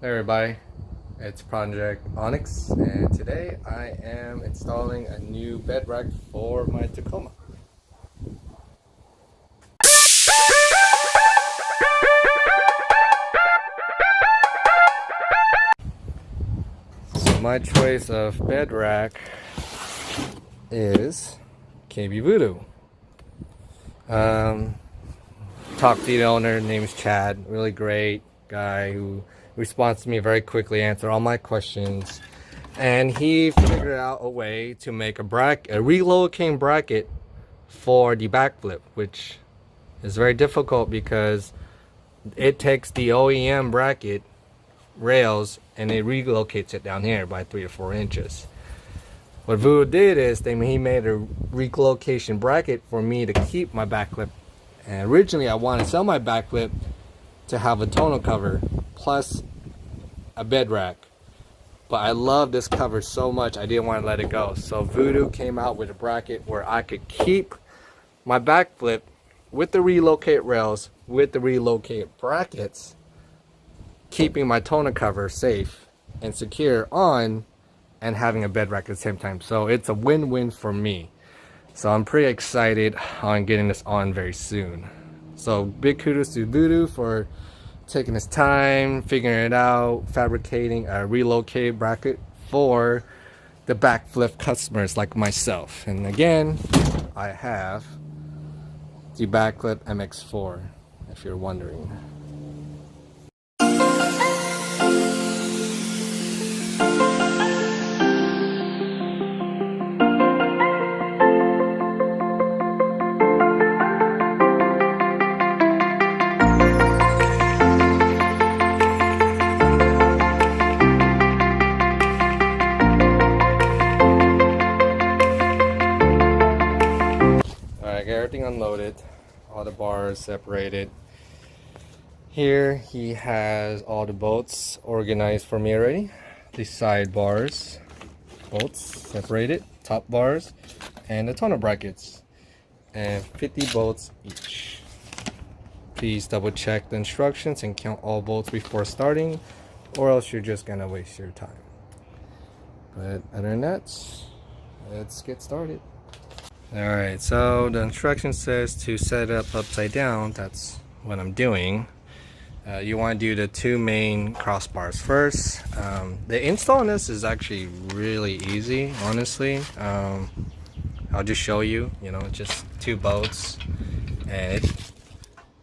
Hey everybody, it's Project Onix, and today I am installing a new bed rack for my Tacoma. So my choice of bed rack is KB Voodoo. Talked to the owner, name's Chad, really great guy who responds to me very quickly, answer all my questions, and he figured out a way to make a relocating bracket for the backflip, which is very difficult because it takes the OEM bracket rails and it relocates it down here by 3 or 4 inches. What Voodoo did is he made a relocation bracket for me to keep my backflip. And originally I wanted to sell my backflip to have a tonneau cover plus a bed rack, but I love this cover so much I didn't want to let it go. So Voodoo came out with a bracket where I could keep my backflip with the relocate rails, with the relocate brackets, keeping my tonneau cover safe and secure on, and having a bed rack at the same time. So it's a win-win for me. So I'm pretty excited on getting this on very soon. So big kudos to Voodoo for taking his time, figuring it out, fabricating a relocated bracket for the backflip customers like myself. And again, I have the Bakflip MX4, if you're wondering. Everything unloaded, all the bars separated. Here he has all the bolts organized for me already. The side bars, bolts separated, top bars, and the tonneau brackets, and 50 bolts each. Please double check the instructions and count all bolts before starting, or else you're just gonna waste your time. But other than that, let's get started. Alright, so the instruction says to set it up upside down. That's what I'm doing. You want to do the 2 main crossbars first. The install on this is actually really easy, honestly. I'll just show you, just 2 bolts, and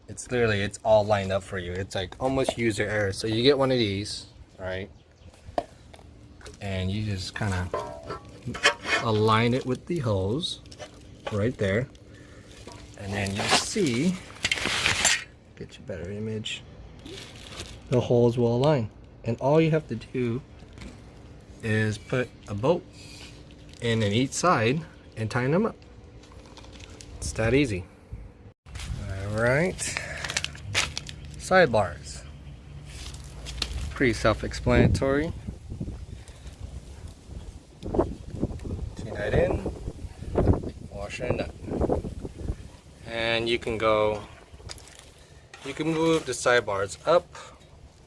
it's literally, it's all lined up for you. It's like almost user error. So you get one of these, right? And you just kind of align it with the hose right there, and then you see, get you a better image, the holes will align, and all you have to do is put a bolt in each side and tighten them up. It's that easy. Alright, sidebars, pretty self-explanatory. Tune that in, washer and nut, and you can move the sidebars up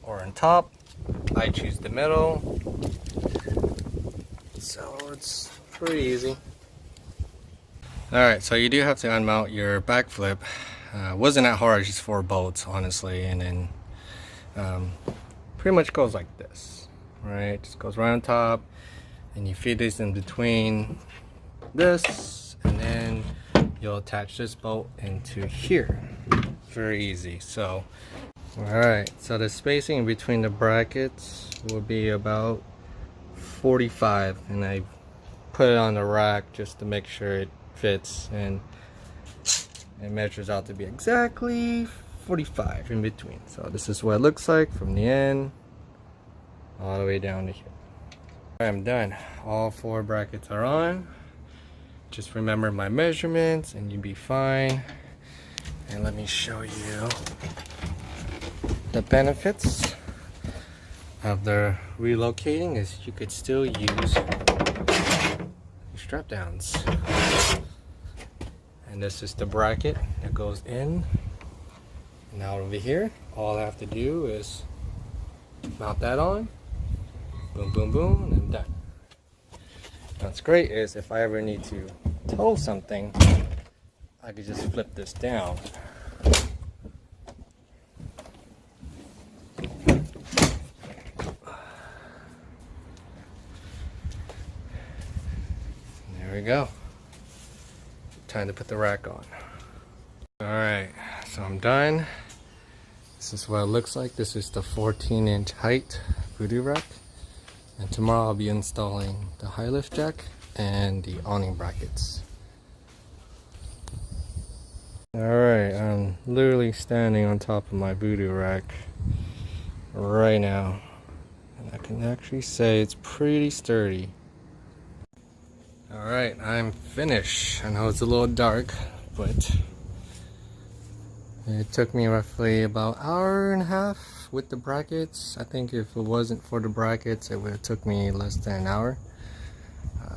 or on top. I choose the middle, so it's pretty easy. Alright, so you do have to unmount your backflip. Wasn't that hard, just 4 bolts honestly, and then pretty much goes like this, right? Just goes right on top, and you feed this in between this, and then you'll attach this bolt into here. Very easy. So alright, so the spacing between the brackets will be about 45, and I put it on the rack just to make sure it fits, and it measures out to be exactly 45 in between. So this is what it looks like from the end all the way down to here. I'm done. All 4 brackets are on. Just remember my measurements and you'll be fine. And let me show you the benefits of the relocating is you could still use strap downs. And this is the bracket that goes in. Now over here, all I have to do is Mount that on. Boom, boom, boom, and I'm done. What's great is if I ever need to tow something, I could just flip this down. There we go. Time to put the rack on. Alright, so I'm done. This is what it looks like. This is the 14-inch height Voodoo rack. And tomorrow I'll be installing the high lift jack and the awning brackets. Alright, I'm literally standing on top of my Voodoo rack right now. And I can actually say it's pretty sturdy. Alright, I'm finished. I know it's a little dark, but it took me roughly about an hour and a half with the brackets. I think if it wasn't for the brackets, it would have took me less than an hour.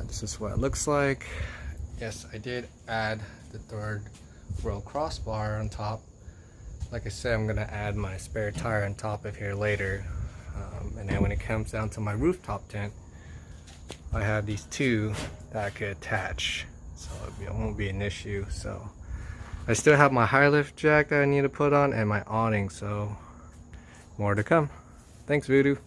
This is what it looks like. Yes, I did add the third row crossbar on top. Like I said, I'm gonna add my spare tire on top of here later. And then when it comes down to my rooftop tent, I have these two that I could attach, so it won't be an issue. So I still have my high lift jack that I need to put on and my awning, so more to come. Thanks, Voodoo.